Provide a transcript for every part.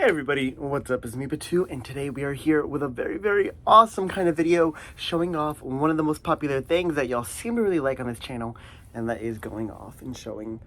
everybody, what's up? It's me, Batu, and today we are here with a very awesome kind of video showing off one of the most popular things that y'all seem to really like on this channel, and that is going off and showing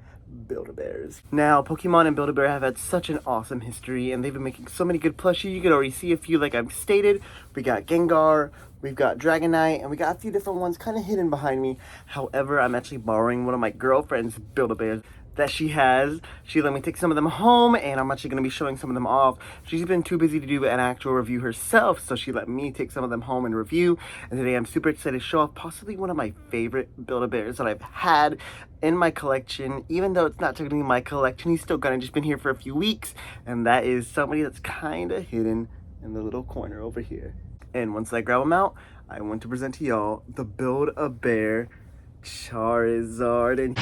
Build-A-Bears. Now, Pokemon and Build-A-Bear have had such an awesome history, and they've been making so many good plushies. You can already see a few like I've stated. We got Gengar, we've got Dragonite, and we got a few different ones kind of hidden behind me. However, I'm actually borrowing one of my girlfriend's Build-A-Bears that she has. She let me take some of them home, and I'm actually going to be showing some of them off. She's been too busy to do an actual review herself, so she let me take some of them home and review. And today I'm super excited to show off possibly one of my favorite Build-A-Bears that I've had in my collection. Even though it's not technically my collection, he's still gonna just been here for a few weeks, and that is somebody that's kind of hidden in the little corner over here. And once I grab him out, I want to present to y'all the Build-A-Bear Charizard.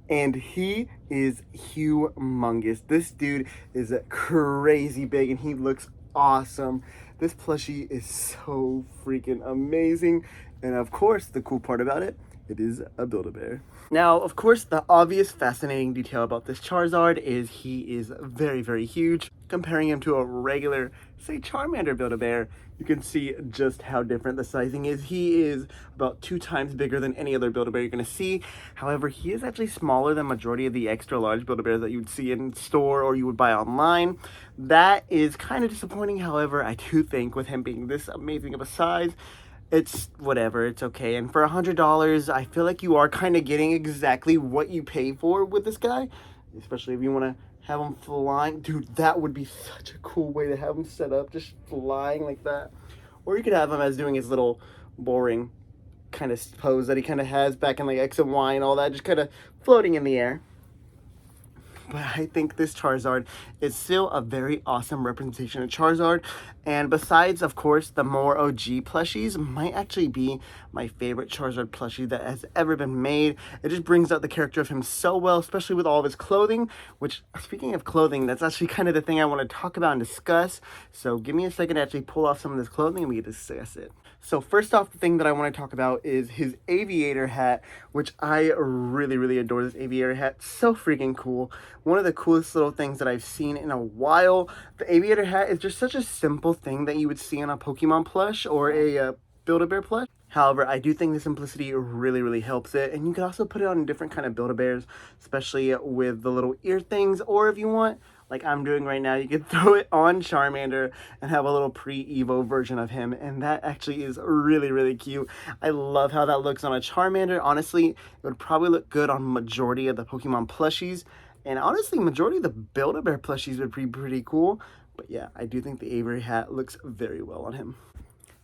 And he is humongous. This dude is crazy big, and he looks awesome. This plushie is so freaking amazing. And of course, the cool part about it, it is a Build-A-Bear. Now, of course, the obvious fascinating detail about this Charizard is he is very huge. Comparing him to a regular, say, Charmander Build-A-Bear, you can see just how different the sizing is. He is about 2 times bigger than any other Build-A-Bear you're going to see. However, he is actually smaller than majority of the extra large Build-A-Bears that you would see in store or you would buy online. That is kind of disappointing. However, I do think with him being this amazing of a size, it's whatever, it's okay. And for $100, I feel like you are kind of getting exactly what you pay for with this guy, especially if you want to have him flying. Dude, that would be such a cool way to have him set up, just flying like that. Or you could have him as doing his little boring kind of pose that he kind of has back in like X and Y and all that, just kind of floating in the air. But I think this Charizard is still a very awesome representation of Charizard. And besides, of course, the more OG plushies might actually be my favorite Charizard plushie that has ever been made. It just brings out the character of him so well, especially with all of his clothing, which, speaking of clothing, that's actually kind of the thing I want to talk about and discuss. So give me a second to actually pull off some of this clothing and we can discuss it. So first off, the thing that I want to talk about is his aviator hat, which I really adore. This aviator hat, so freaking cool. One of the coolest little things that I've seen in a while. The aviator hat is just such a simple thing that you would see on a Pokemon plush or a Build-A-Bear plush. However, I do think the simplicity really helps it, and you can also put it on different kind of Build-A-Bears, especially with the little ear things, or if you want, like I'm doing right now, you could throw it on Charmander and have a little pre-Evo version of him, and that actually is really cute. I love how that looks on a Charmander. Honestly, it would probably look good on majority of the Pokemon plushies, and honestly, majority of the Build-A-Bear plushies would be pretty cool. But yeah, I do think the Avery hat looks very well on him.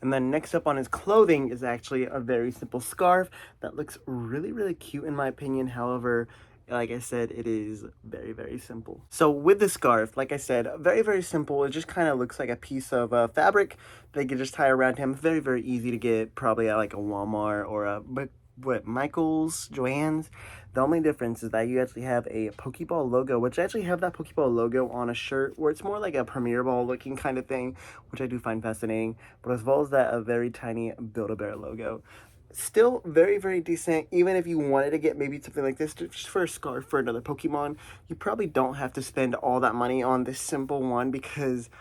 And then next up on his clothing is actually a very simple scarf that looks really cute in my opinion. However, like I said, it is very simple. So with the scarf, like I said, very simple. It just kind of looks like a piece of fabric that you can just tie around him. Very easy to get, probably at like a Walmart or a Michael's, Joann's. The only difference is that you actually have a Pokeball logo, which I actually have that Pokeball logo on a shirt where it's more like a Premier Ball looking kind of thing, which I do find fascinating. But as well as that, a very tiny Build-A-Bear logo. Still very decent. Even if you wanted to get maybe something like this just for a scarf for another Pokemon, you probably don't have to spend all that money on this simple one because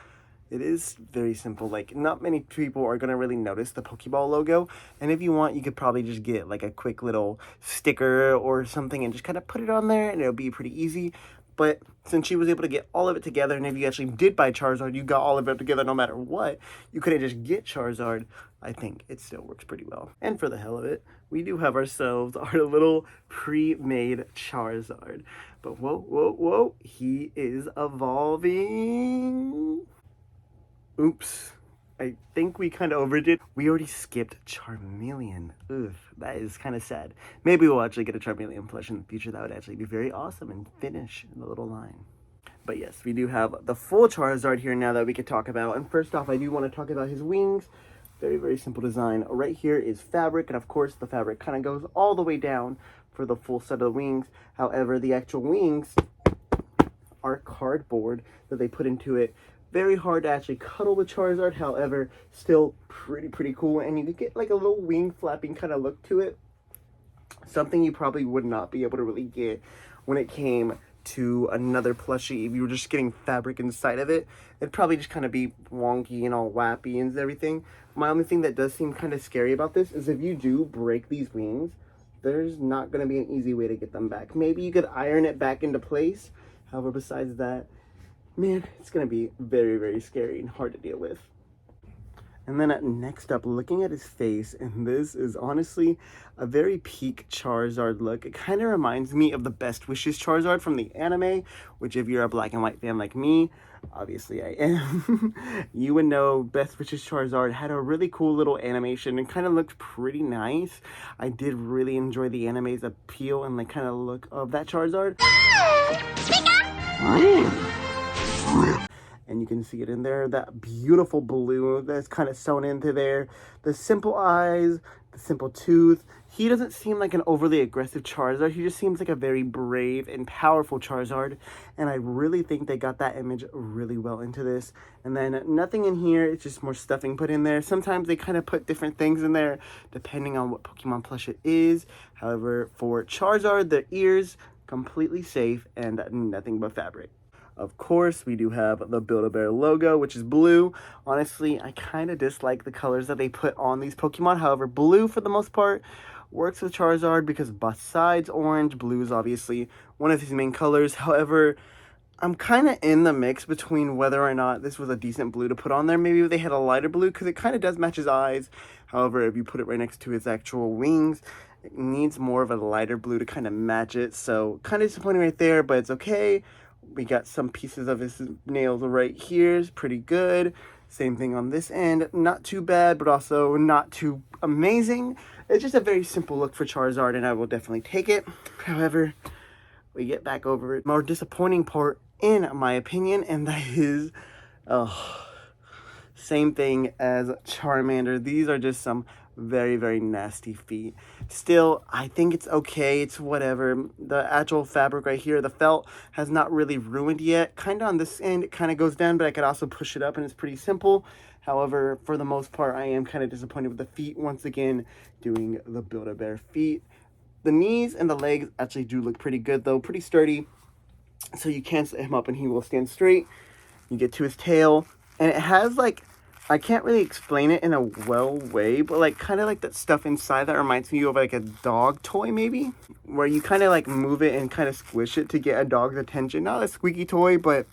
it is very simple. Like, not many people are going to really notice the Pokeball logo. And if you want, you could probably just get like a quick little sticker or something and just kind of put it on there and it'll be pretty easy. But since she was able to get all of it together, and if you actually did buy Charizard, you got all of it together no matter what, you couldn't just get Charizard, I think it still works pretty well. And for the hell of it, we do have ourselves our little pre-made Charizard. But whoa, he is evolving. Oops, I think we kind of overdid. We already skipped Charmeleon. Ugh, that is kind of sad. Maybe we'll actually get a Charmeleon plush in the future. That would actually be very awesome and finish the little line. But yes, we do have the full Charizard here now that we could talk about. And first off, I do want to talk about his wings. Very simple design. Right here is fabric, and of course the fabric kind of goes all the way down for the full set of the wings. However, the actual wings are cardboard that they put into it. Very hard to actually cuddle with Charizard, however, still pretty cool. And you can get like a little wing flapping kind of look to it. Something you probably would not be able to really get when it came to another plushie. If you were just getting fabric inside of it, it'd probably just kind of be wonky and all wappy and everything. My only thing that does seem kind of scary about this is if you do break these wings, there's not going to be an easy way to get them back. Maybe you could iron it back into place. However, besides that, man, it's going to be very, very scary and hard to deal with. And then next up, looking at his face, and this is honestly a very peak Charizard look. It kind of reminds me of the Best Wishes Charizard from the anime, which if you're a black and white fan like me, obviously I am, you would know Best Wishes Charizard had a really cool little animation and kind of looked pretty nice. I did really enjoy the anime's appeal and like kind of look of that Charizard. And you can see it in there, that beautiful blue that's kind of sewn into there. The simple eyes, the simple tooth. He doesn't seem like an overly aggressive Charizard. He just seems like a very brave and powerful Charizard. And I really think they got that image really well into this. And then nothing in here, it's just more stuffing put in there. Sometimes they kind of put different things in there depending on what Pokemon plush it is. However, for Charizard, the ears, completely safe and nothing but fabric. Of course, we do have the Build-A-Bear logo, which is blue. Honestly, I kind of dislike the colors that they put on these Pokemon. However, blue, for the most part, works with Charizard because besides orange, blue is obviously one of his main colors. However, I'm kind of in the mix between whether or not this was a decent blue to put on there. Maybe if they had a lighter blue, because it kind of does match his eyes. However, if you put it right next to his actual wings, it needs more of a lighter blue to kind of match it. So, kind of disappointing right there, but it's okay. We got some pieces of his nails right here. It's pretty good. Same thing on this end. Not too bad, but also not too amazing. It's just a very simple look for Charizard, and I will definitely take it. However, we get back over it. More disappointing part, in my opinion, and that is, same thing as Charmander. These are just some very, very nasty feet. Still, I think it's okay. It's whatever. The actual fabric right here, the felt, has not really ruined yet. Kind of on this end, it kind of goes down, but I could also push it up, and it's pretty simple. However, for the most part, I am kind of disappointed with the feet. Once again, doing the Build-A-Bear feet. The knees and the legs actually do look pretty good, though. Pretty sturdy. So you can set him up, and he will stand straight. You get to his tail, and it has, like, I can't really explain it in a well way, but like kind of like that stuff inside that reminds me of like a dog toy maybe, where you kind of like move it and kind of squish it to get a dog's attention. Not a squeaky toy, but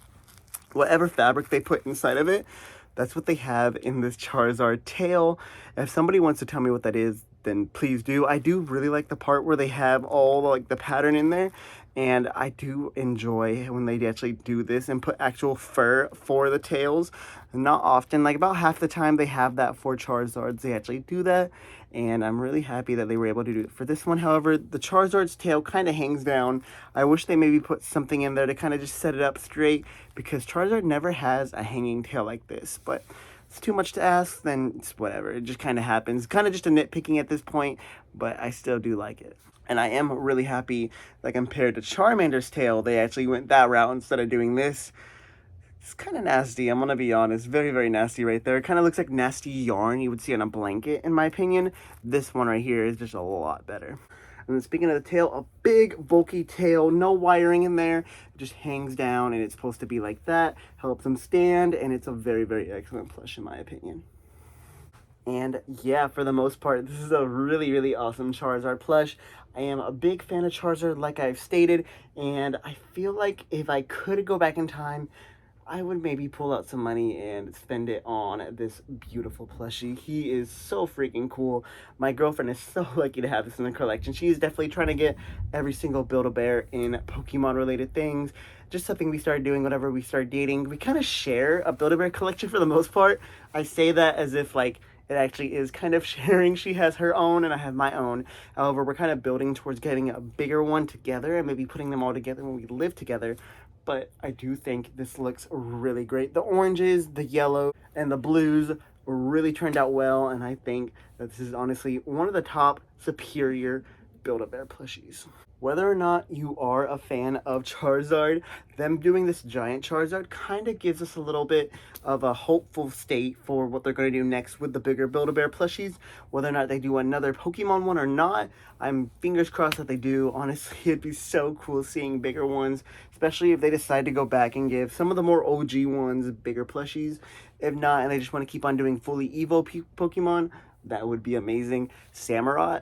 whatever fabric they put inside of it, that's what they have in this Charizard tail. If somebody wants to tell me what that is, then please do. I do really like the part where they have all like the pattern in there, and I do enjoy when they actually do this and put actual fur for the tails. Not often, like about half the time they have that for Charizards, they actually do that, and I'm really happy that they were able to do it for this one. However, the Charizard's tail kind of hangs down. I wish they maybe put something in there to kind of just set it up straight, because Charizard never has a hanging tail like this, but it's too much to ask, then it's whatever. It just kind of happens. Kind of just a nitpicking at this point, but I still do like it. And I am really happy that compared to Charmander's tail, they actually went that route instead of doing this. It's kind of nasty, I'm going to be honest. Very, very nasty right there. It kind of looks like nasty yarn you would see on a blanket, in my opinion. This one right here is just a lot better. And then speaking of the tail, a big bulky tail, no wiring in there. It just hangs down, and it's supposed to be like that. Helps them stand, and it's a very, very excellent plush in my opinion. And yeah, for the most part, this is a really, really awesome Charizard plush. I am a big fan of Charizard, like I've stated, and I feel like if I could go back in time, I would maybe pull out some money and spend it on this beautiful plushie. He is so freaking cool. My girlfriend is so lucky to have this in the collection. She's definitely trying to get every single Build-A-Bear in Pokemon-related things. Just something we started doing whenever we started dating. We kind of share a Build-A-Bear collection for the most part. I say that as if, like, it actually is kind of sharing. She has her own and I have my own. However, we're kind of building towards getting a bigger one together and maybe putting them all together when we live together. But I do think this looks really great. The oranges, the yellow, and the blues really turned out well, and I think that this is honestly one of the top superior Build-A-Bear plushies. Whether or not you are a fan of Charizard, them doing this giant Charizard kind of gives us a little bit of a hopeful state for what they're going to do next with the bigger Build-A-Bear plushies. Whether or not they do another Pokemon one or not, I'm fingers crossed that they do. Honestly, it'd be so cool seeing bigger ones, especially if they decide to go back and give some of the more OG ones bigger plushies. If not, and they just want to keep on doing fully Evo Pokemon, that would be amazing. Samurott,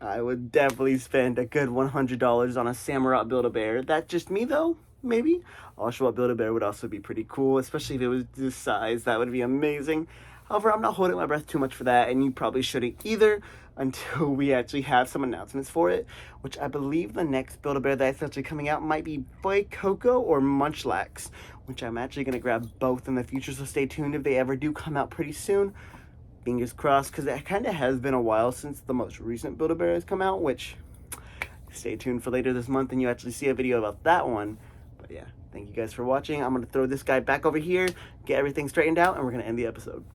I would definitely spend a good $100 on a Samurott Build-A-Bear. That's just me though, maybe. Oshawott Build-A-Bear would also be pretty cool, especially if it was this size. That would be amazing. However, I'm not holding my breath too much for that, and you probably shouldn't either until we actually have some announcements for it, which I believe the next Build-A-Bear that's actually coming out might be Boy Coco or Munchlax, which I'm actually going to grab both in the future, so stay tuned if they ever do come out pretty soon. Fingers crossed, because it kind of has been a while since the most recent Build-A-Bear has come out, which stay tuned for later this month and you actually see a video about that one. But yeah, thank you guys for watching. I'm going to throw this guy back over here, get everything straightened out, and we're going to end the episode.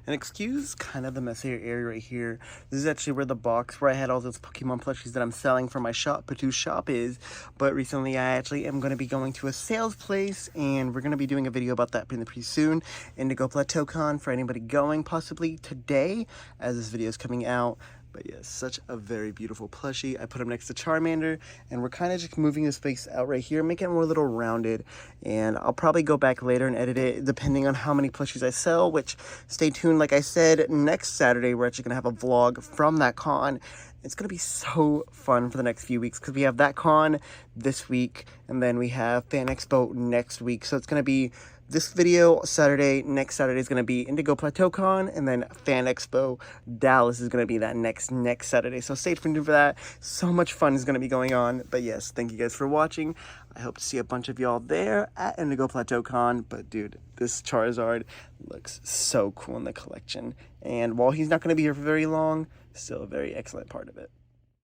And excuse kind of the messier area right here. This is actually where the box where I had all those Pokemon plushies that I'm selling for my shop, Patu shop, is. But recently I actually am going to be going to a sales place, and we're going to be doing a video about that pretty soon. Indigo Plateau Con for anybody going, possibly today as this video is coming out. But yes, such a very beautiful plushie. I put him next to Charmander, and we're kind of just moving his face out right here, making it more a little rounded. And I'll probably go back later and edit it depending on how many plushies I sell, which stay tuned. Like I said, next Saturday, we're actually going to have a vlog from that con. It's going to be so fun for the next few weeks because we have that con this week, and then we have Fan Expo next week. So it's going to be this video Saturday. Next Saturday is going to be Indigo Plateau Con, and then Fan Expo Dallas is going to be that next Saturday. So stay tuned for that. So much fun is going to be going on. But yes, thank you guys for watching. I hope to see a bunch of y'all there at Indigo Plateau Con. But dude, this Charizard looks so cool in the collection. And while he's not going to be here for very long, still a very excellent part of it.